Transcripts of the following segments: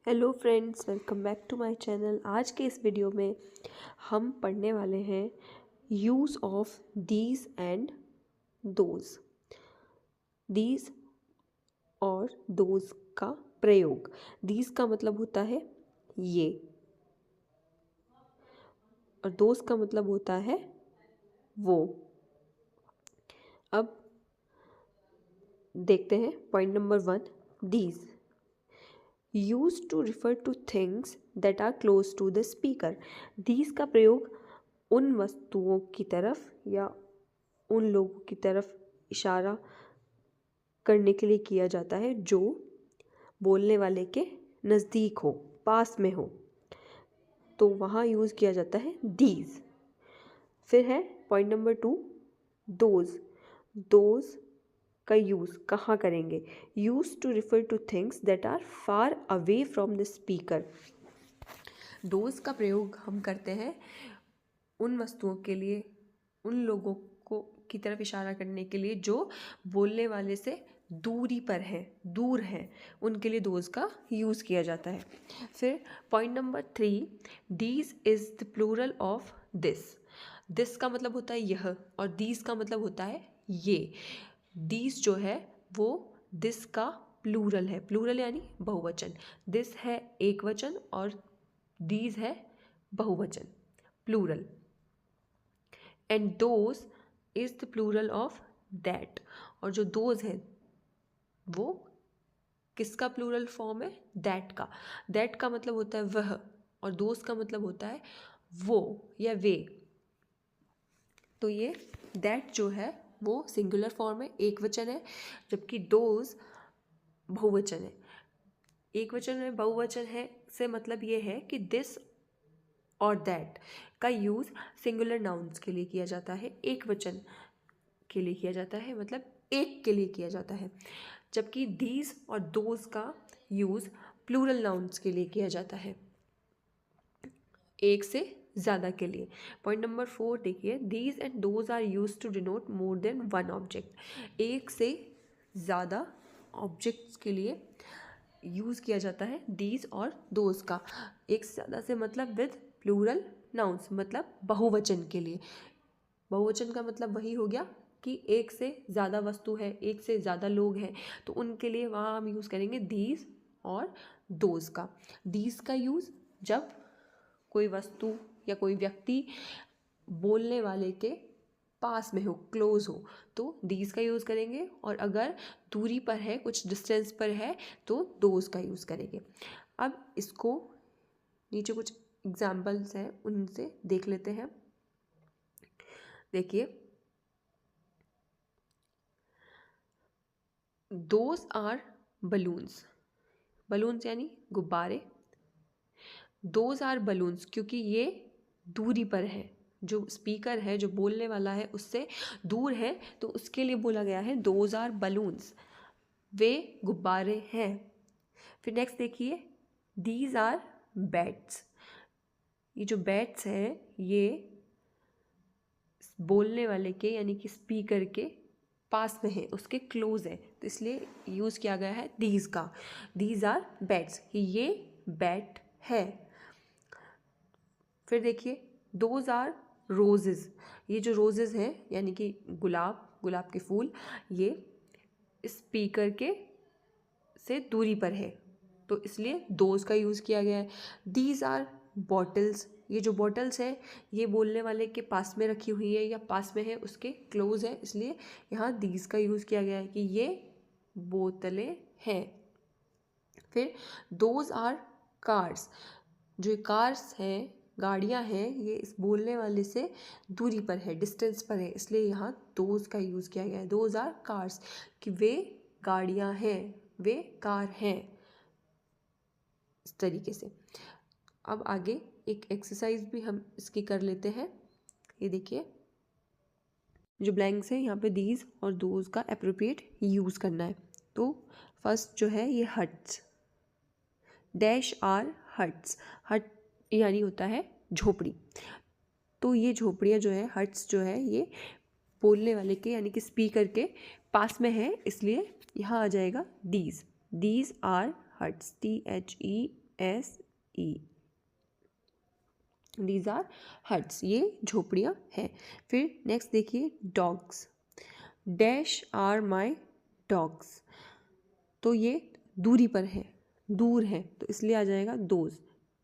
Hello friends, welcome back to my channel. आज के इस वीडियो में हम पढ़ने वाले हैं use of these and those. These और दोज का प्रयोग। दीज का मतलब होता है ये और दोज का मतलब होता है वो। अब देखते हैं point number 1। These used to refer to things that are close to the speaker। these का प्रयोग उन वस्तुओं की तरफ या उन लोगों की तरफ इशारा करने के लिए किया जाता है जो बोलने वाले के नज़दीक हो, पास में हो, तो वहाँ यूज़ किया जाता है these। फिर है पॉइंट नंबर 2, दोज। दोज का यूज़ कहाँ करेंगे? Use to refer to things that are far away from the speaker. Those का प्रयोग हम करते हैं उन वस्तुओं के लिए, उन लोगों को की तरफ इशारा करने के लिए जो बोलने वाले से दूरी पर है, दूर है, उनके लिए दोज का यूज़ किया जाता है। फिर point number 3, these is the plural of this. This का मतलब होता है यह और दीज का मतलब होता है ये। दीज जो है वो दिस का प्लूरल है, प्लूरल यानी बहुवचन। दिस है एक वचन और दीज है बहुवचन, plural. And those is the plural of that. और जो दोज है वो किसका प्लूरल फॉर्म है? दैट का। दैट का मतलब होता है वह और दोज का मतलब होता है वो या वे। तो ये दैट जो है वो सिंगुलर फॉर्म है, एक वचन है, जबकि दोज बहुवचन है। एक वचन में बहुवचन है से मतलब ये है कि दिस और दैट का यूज़ सिंगुलर नाउन्स के लिए किया जाता है, एक वचन के लिए किया जाता है, मतलब एक के लिए किया जाता है, जबकि दीज और दोज का यूज़ प्लूरल नाउन्स के लिए किया जाता है, एक से ज़्यादा के लिए। पॉइंट नंबर 4 देखिए, these and those are use to denote more than one object. एक से ज़्यादा ऑब्जेक्ट्स के लिए यूज़ किया जाता है दीज और दोज का। एक से ज़्यादा से मतलब विद प्लूरल नाउन्स, मतलब बहुवचन के लिए। बहुवचन का मतलब वही हो गया कि एक से ज़्यादा वस्तु है, एक से ज़्यादा लोग हैं, तो उनके लिए वहाँ हम यूज़ करेंगे दीज और दोज का। दीज का यूज़ जब कोई वस्तु या कोई व्यक्ति बोलने वाले के पास में हो, क्लोज हो, तो दीज का यूज़ करेंगे, और अगर दूरी पर है, कुछ डिस्टेंस पर है, तो दोज का यूज़ करेंगे। अब इसको नीचे कुछ एग्जाम्पल्स हैं, उनसे देख लेते हैं। देखिए, दोज आर बलून्स। बलून्स यानी गुब्बारे। दोज आर बलून्स क्योंकि ये दूरी पर है, जो स्पीकर है, जो बोलने वाला है, उससे दूर है, तो उसके लिए बोला गया है दोज आर बलून्स, वे गुब्बारे हैं। फिर नेक्स्ट देखिए, दीज आर बैट्स। ये जो बैट्स हैं ये बोलने वाले के यानी कि स्पीकर के पास में है, उसके क्लोज है, तो इसलिए यूज़ किया गया है दीज का। दीज आर बैट्स, ये बैट है। फिर देखिए, दोज आर रोजेज़। ये जो रोजेज़ हैं यानी कि गुलाब, गुलाब के फूल, ये स्पीकर के से दूरी पर है, तो इसलिए दोज का यूज़ किया गया है। These are bottles. ये जो बॉटल्स है ये बोलने वाले के पास में रखी हुई है या पास में है, उसके क्लोज है, इसलिए यहाँ दीज का यूज़ किया गया है कि ये बोतलें हैं। फिर दोज आर कार्स। जो कार्स हैं, गाड़ियाँ हैं, ये इस बोलने वाले से दूरी पर है, डिस्टेंस पर है, इसलिए यहाँ दोज का यूज़ किया गया है। दोज आर कार्स कि वे गाड़ियाँ हैं, वे कार हैं, इस तरीके से। अब आगे एक एक्सरसाइज भी हम इसकी कर लेते हैं। ये देखिए, जो ब्लैंक्स है यहाँ पे दीज और दोज का एप्रोप्रिएट यूज़ करना है। तो फर्स्ट जो है ये हट्स, डैश आर हट्स। हट यानी होता है झोपड़ी, तो ये झोपड़ियाँ जो है, हट्स जो है, ये बोलने वाले के यानी कि स्पीकर के पास में है, इसलिए यहाँ आ जाएगा these. These are huts, THE these are huts, ये झोपड़ियाँ हैं। फिर नेक्स्ट देखिए dogs, dash are my dogs, तो ये दूरी पर है, दूर है, तो इसलिए आ जाएगा those,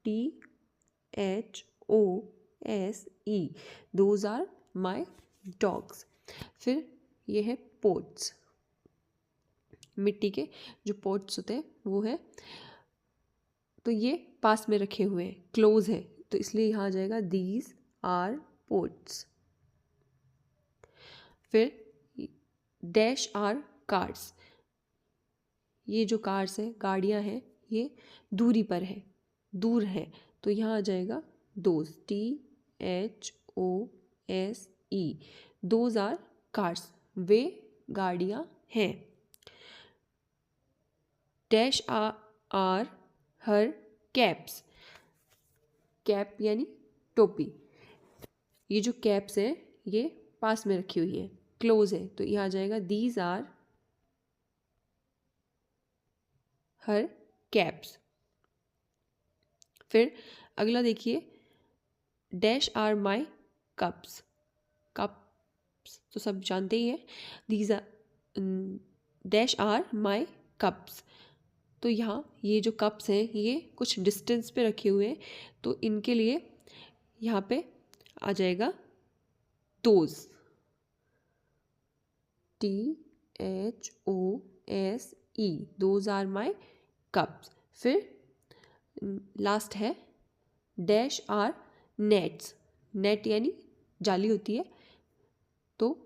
THOSE, those are my dogs. फिर ये है पोट्स, मिट्टी के जो पोट्स होते हैं वो है, तो ये पास में रखे हुए हैं, क्लोज है, तो इसलिए यहाँ आ जाएगा दीज आर पोट्स। फिर डैश आर कार्स, ये जो कार्स है, गाड़ियाँ हैं, ये दूरी पर है, दूर है, तो यहाँ आ जाएगा those, THOSE, those are cars, वे गाड़ियाँ हैं। Dash are her caps, cap यानी टोपी, ये जो कैप्स है ये पास में रखी हुई है, क्लोज है, तो यहाँ आ जाएगा दीज आर हर कैप्स। फिर अगला देखिए dash are my cups, cups तो सब जानते ही हैं, these are dash are my cups, तो यहाँ ये जो कप्स हैं ये कुछ डिस्टेंस पे रखे हुए हैं, तो इनके लिए यहाँ पे आ जाएगा those, THOSE, those are my cups. फिर लास्ट है डैश आर नेट्स, नेट यानी जाली होती है, तो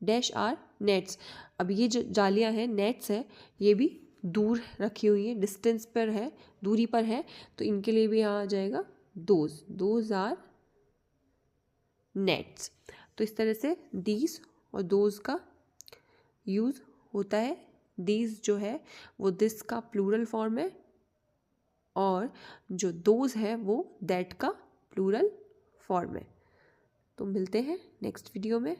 डैश आर नेट्स, अब ये जो जालियाँ हैं, नेट्स है, ये भी दूर रखी हुई है, डिस्टेंस पर है, दूरी पर है, तो इनके लिए भी यहाँ आ जाएगा दोज, दोज आर नेट्स। तो इस तरह से दीज और दोज का यूज़ होता है। दीज जो है वो दिस का प्लूरल फॉर्म है, और जो दोज है वो दैट का प्लूरल फॉर्म है। तो मिलते हैं नेक्स्ट वीडियो में।